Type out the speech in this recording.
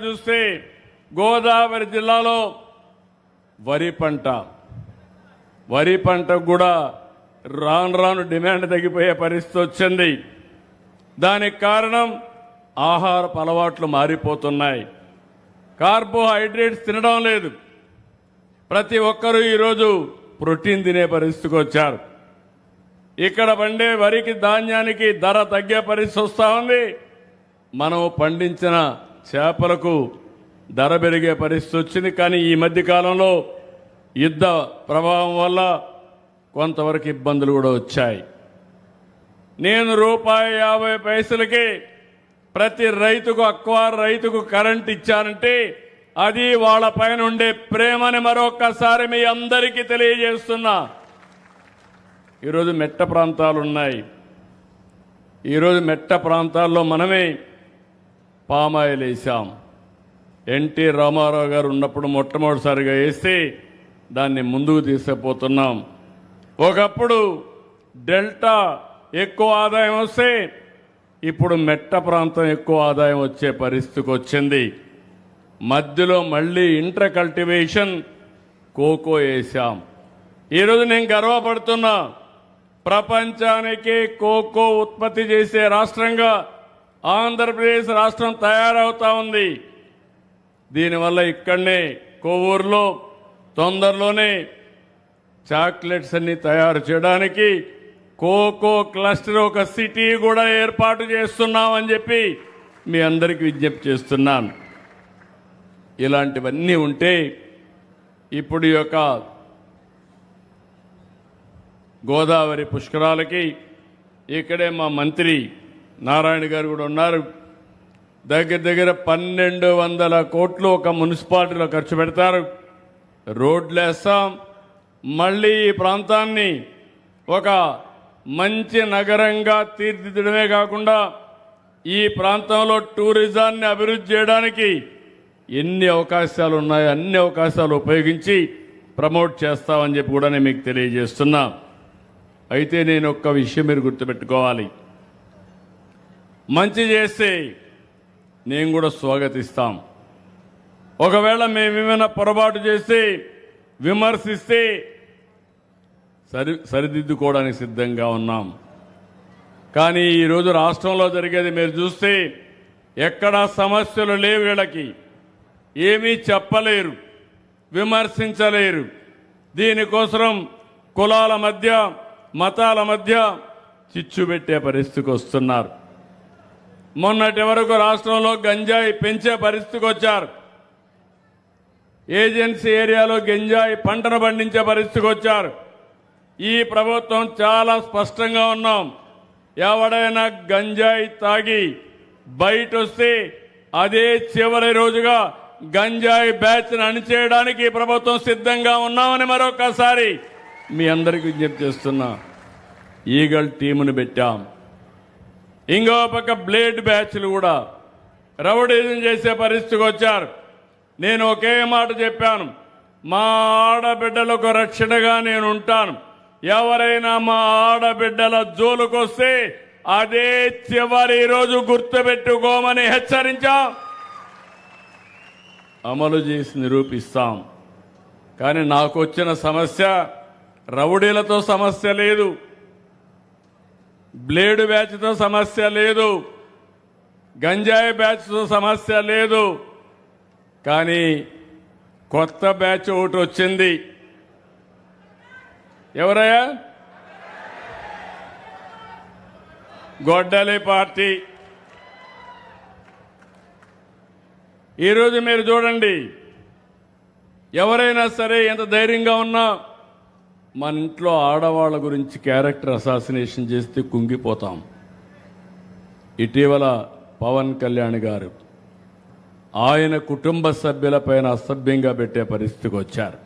చూస్తే గోదావరి జిల్లాలో వరి పంట కూడా రాను రాను డిమాండ్ తగ్గిపోయే పరిస్థితి వచ్చింది. దానికి కారణం ఆహారపు అలవాట్లు మారిపోతున్నాయి. కార్బోహైడ్రేట్స్ తినడం లేదు. ప్రతి ఒక్కరూ ఈరోజు ప్రోటీన్ తినే పరిస్థితికి వచ్చారు. ఇక్కడ పండే వరికి ధాన్యానికి ధర తగ్గే పరిస్థితి వస్తూ ఉంది. మనం పండించిన చేపలకు ధర పెరిగే పరిస్థితి వచ్చింది. కానీ ఈ మధ్య కాలంలో యుద్ధ ప్రభావం వల్ల కొంతవరకు ఇబ్బందులు కూడా వచ్చాయి. నేను ₹1.50 ప్రతి రైతుకు రైతుకు కరెంట్ ఇచ్చానంటే అది వాళ్ళ పైన ఉండే ప్రేమని మరొక్కసారి మీ అందరికీ తెలియజేస్తున్నా. ఈరోజు మెట్ట ప్రాంతాలు ఉన్నాయి. ఈరోజు మెట్ట ప్రాంతాల్లో మనమే పామాయిల్ వేసాం. ఎన్టీ రామారావు గారు ఉన్నప్పుడు మొట్టమొదటిసారిగా వేసి దాన్ని ముందుకు తీసుకుపోతున్నాం. ఒకప్పుడు డెల్టా ఎక్కువ ఆదాయం వస్తే ఇప్పుడు మెట్ట ప్రాంతం ఎక్కువ ఆదాయం వచ్చే పరిస్థితికి వచ్చింది. మధ్యలో మళ్ళీ ఇంటర్ కల్టివేషన్ కోకో వేసాం. ఈరోజు నేను గర్వపడుతున్నా. ప్రపంచానికి కోకో ఉత్పత్తి చేసే రాష్ట్రంగా ఆంధ్రప్రదేశ్ రాష్ట్రం తయారవుతా ఉంది. దీనివల్ల ఇక్కడనే కొవ్వూరులో తొందరలోనే చాక్లెట్స్ అన్ని తయారు చేయడానికి కోకో క్లస్టర్ ఒక సిటీ కూడా ఏర్పాటు చేస్తున్నామని చెప్పి మీ అందరికీ విజ్ఞప్తి చేస్తున్నాను. ఇలాంటివన్నీ ఉంటే ఇప్పుడు ఈ యొక్క గోదావరి పుష్కరాలకి ఇక్కడే మా మంత్రి నారాయణ గారు కూడా ఉన్నారు. దగ్గర 1,200 కోట్లు ఒక మున్సిపాలిటీలో ఖర్చు పెడతారు. రోడ్లు వేస్తాం. మళ్ళీ ఈ ప్రాంతాన్ని ఒక మంచి నగరంగా తీర్చిదిద్దడమే కాకుండా ఈ ప్రాంతంలో టూరిజాన్ని అభివృద్ధి చేయడానికి ఎన్ని అవకాశాలు ఉన్నాయో అన్ని అవకాశాలు ఉపయోగించి ప్రమోట్ చేస్తామని చెప్పి కూడా నేను మీకు తెలియజేస్తున్నా. అయితే నేను ఒక్క విషయం మీరు గుర్తుపెట్టుకోవాలి. మంచి చేస్తే నేను కూడా స్వాగతిస్తాం. ఒకవేళ మేమేమైనా పొరపాటు చేసి విమర్శిస్తే సరిదిద్దుకోవడానికి సిద్ధంగా ఉన్నాం. కానీ ఈరోజు రాష్ట్రంలో జరిగేది మీరు చూస్తే ఎక్కడా సమస్యలు లేవు. వీళ్ళకి ఏమీ చెప్పలేరు, విమర్శించలేరు. దీనికోసం కులాల మధ్య మతాల మధ్య చిచ్చు పెట్టే పరిస్థితికి వస్తున్నారు. మొన్నటి వరకు రాష్ట్రంలో గంజాయి పెంచే పరిస్థితికి వచ్చారు. ఏజెన్సీ ఏరియాలో గంజాయి పంటను పండించే పరిస్థితికి వచ్చారు. ఈ ప్రభుత్వం చాలా స్పష్టంగా ఉన్నాం. ఎవడైనా గంజాయి తాగి బయట వస్తే అదే చివరి రోజుగా గంజాయి బ్యాచ్ను అణిచేయడానికి ఈ ప్రభుత్వం సిద్ధంగా ఉన్నామని మరొకసారి మీ అందరికీ విజ్ఞప్తి చేస్తున్నా. ఈగల్ టీమును పెట్టాం. ఇంకో పక్క బ్లేడ్ బ్యాచ్లు కూడా రౌడీజం చేసే పరిస్థితికి వచ్చారు. నేను ఒకే మాట చెప్పాను, మా ఆడబిడ్డలకు రక్షణగా నేను ఉంటాను. ఎవరైనా మా ఆడబిడ్డల జోలుకొస్తే అదే చివరి రోజు గుర్తుపెట్టుకోమని హెచ్చరించాం. అమలు చేసి నిరూపిస్తాం. కానీ నాకు వచ్చిన సమస్య రౌడీలతో సమస్య లేదు, బ్లేడు బ్యాచ్తో సమస్య లేదు, గంజాయి బ్యాచ్తో సమస్య లేదు. కానీ కొత్త బ్యాచ్ ఒకటి వచ్చింది. ఎవరయ్యా? గొడ్డలి పార్టీ. ఈరోజు మీరు చూడండి, ఎవరైనా సరే ఎంత ధైర్యంగా ఉన్నా మన ఇంట్లో ఆడవాళ్ళ గురించి క్యారెక్టర్ అసాసినేషన్ చేస్తే కుంగిపోతాం. ఇటీవల పవన్ కళ్యాణ్ గారు ఆయన కుటుంబ సభ్యులపైన అసభ్యంగా పెట్టే పరిస్థితికి వచ్చారు.